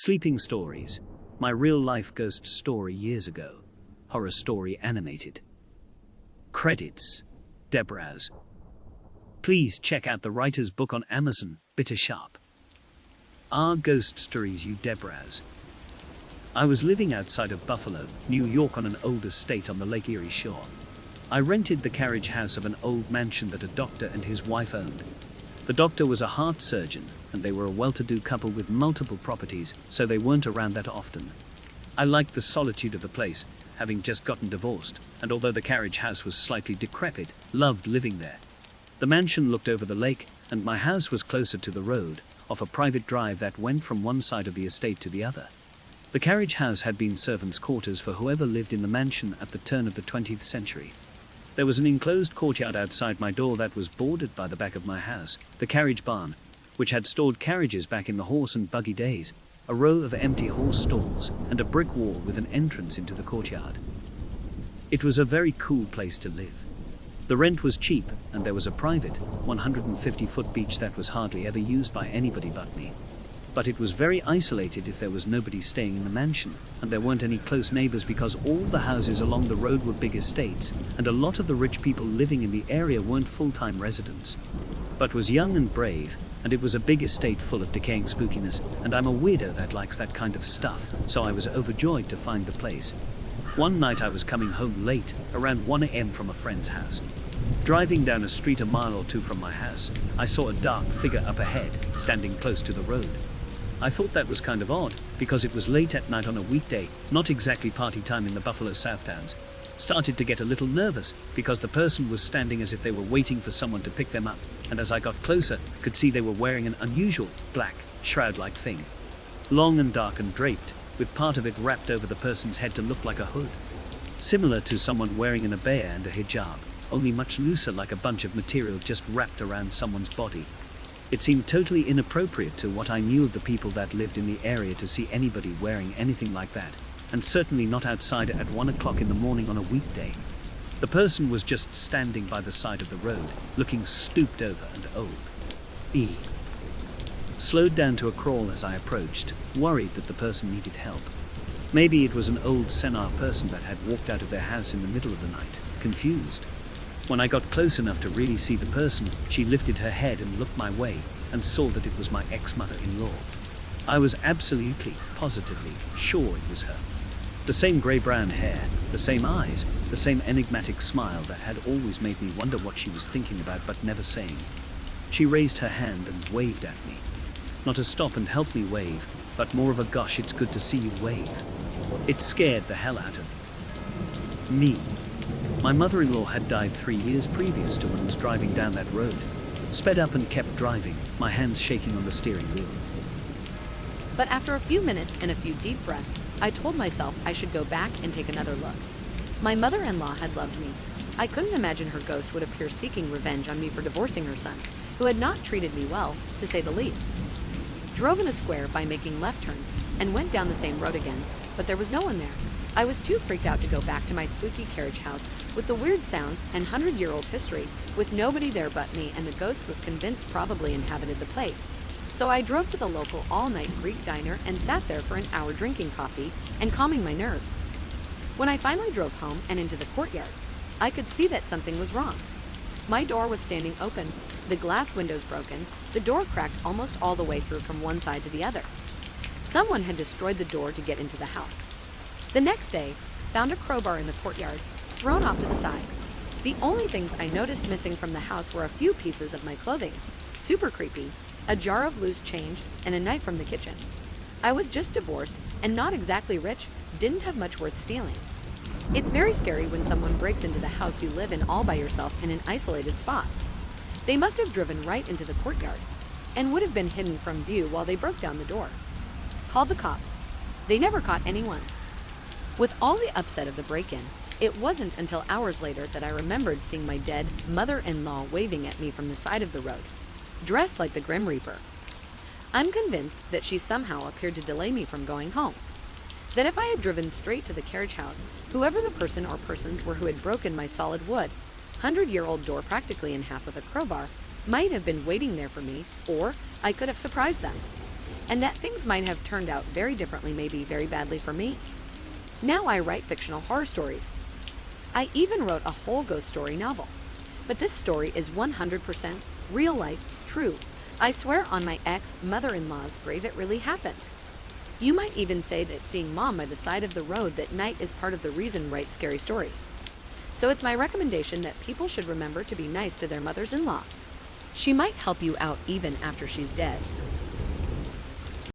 Sleeping Stories. My real-life ghost story years ago. Horror story animated. Credits. Debrowse. Please check out the writer's book on Amazon, Bitter Sharp. Our ghost stories you Debrowse. I was living outside of Buffalo, New York on an old estate on the Lake Erie shore. I rented the carriage house of an old mansion that a doctor and his wife owned. The doctor was a heart surgeon, and they were a well-to-do couple with multiple properties, so they weren't around that often. I liked the solitude of the place, having just gotten divorced, and although the carriage house was slightly decrepit, loved living there. The mansion looked over the lake, and my house was closer to the road, off a private drive that went from one side of the estate to the other. The carriage house had been servants' quarters for whoever lived in the mansion at the turn of the 20th century. There was an enclosed courtyard outside my door that was bordered by the back of my house, the carriage barn, which had stored carriages back in the horse and buggy days, a row of empty horse stalls, and a brick wall with an entrance into the courtyard. It was a very cool place to live. The rent was cheap, and there was a private, 150-foot beach that was hardly ever used by anybody but me. But it was very isolated if there was nobody staying in the mansion, and there weren't any close neighbors because all the houses along the road were big estates, and a lot of the rich people living in the area weren't full-time residents. But was young and brave, and it was a big estate full of decaying spookiness, and I'm a weirdo that likes that kind of stuff, so I was overjoyed to find the place. One night I was coming home late, around 1 a.m. from a friend's house. Driving down a street a mile or two from my house, I saw a dark figure up ahead, standing close to the road. I thought that was kind of odd, because it was late at night on a weekday, not exactly party time in the Buffalo South Downs. Started to get a little nervous, because the person was standing as if they were waiting for someone to pick them up, and as I got closer, could see they were wearing an unusual, black, shroud-like thing. Long and dark and draped, with part of it wrapped over the person's head to look like a hood. Similar to someone wearing an abaya and a hijab, only much looser, like a bunch of material just wrapped around someone's body. It seemed totally inappropriate to what I knew of the people that lived in the area to see anybody wearing anything like that, and certainly not outside at 1 o'clock in the morning on a weekday. The person was just standing by the side of the road, looking stooped over and old. Slowed down to a crawl as I approached, worried that the person needed help. Maybe it was an old Senar person that had walked out of their house in the middle of the night, confused. When I got close enough to really see the person, she lifted her head and looked my way, and saw that it was my ex-mother-in-law. I was absolutely, positively sure it was her. The same grey-brown hair, the same eyes, the same enigmatic smile that had always made me wonder what she was thinking about but never saying. She raised her hand and waved at me. Not a stop and help me wave, but more of a gosh, it's good to see you wave. It scared the hell out of me. My mother-in-law had died 3 years previous to when I was driving down that road. Sped up and kept driving, my hands shaking on the steering wheel. But after a few minutes and a few deep breaths, I told myself I should go back and take another look. My mother-in-law had loved me. I couldn't imagine her ghost would appear seeking revenge on me for divorcing her son, who had not treated me well, to say the least. Drove in a square by making left turns and went down the same road again, but there was no one there. I was too freaked out to go back to my spooky carriage house with the weird sounds and 100-year-old history, with nobody there but me, and the ghost was convinced probably inhabited the place. So I drove to the local all-night Greek diner and sat there for an hour drinking coffee and calming my nerves. When I finally drove home and into the courtyard, I could see that something was wrong. My door was standing open, the glass windows broken, the door cracked almost all the way through from one side to the other. Someone had destroyed the door to get into the house. The next day, found a crowbar in the courtyard, thrown off to the side. The only things I noticed missing from the house were a few pieces of my clothing, super creepy, a jar of loose change, and a knife from the kitchen. I was just divorced and not exactly rich, didn't have much worth stealing. It's very scary when someone breaks into the house you live in all by yourself in an isolated spot. They must have driven right into the courtyard and would have been hidden from view while they broke down the door. Called the cops. They never caught anyone. With all the upset of the break-in, it wasn't until hours later that I remembered seeing my dead mother-in-law waving at me from the side of the road, dressed like the Grim Reaper. I'm convinced that she somehow appeared to delay me from going home. That if I had driven straight to the carriage house, whoever the person or persons were who had broken my solid wood, 100-year-old door practically in half with a crowbar, might have been waiting there for me, or I could have surprised them. and that things might have turned out very differently, maybe very badly for me. Now I write fictional horror stories. I even wrote a whole ghost story novel. But this story is 100% real life, true. I swear on my ex-mother-in-law's grave it really happened. You might even say that seeing Mom by the side of the road that night is part of the reason I write scary stories. So it's my recommendation that people should remember to be nice to their mothers-in-law. She might help you out even after she's dead.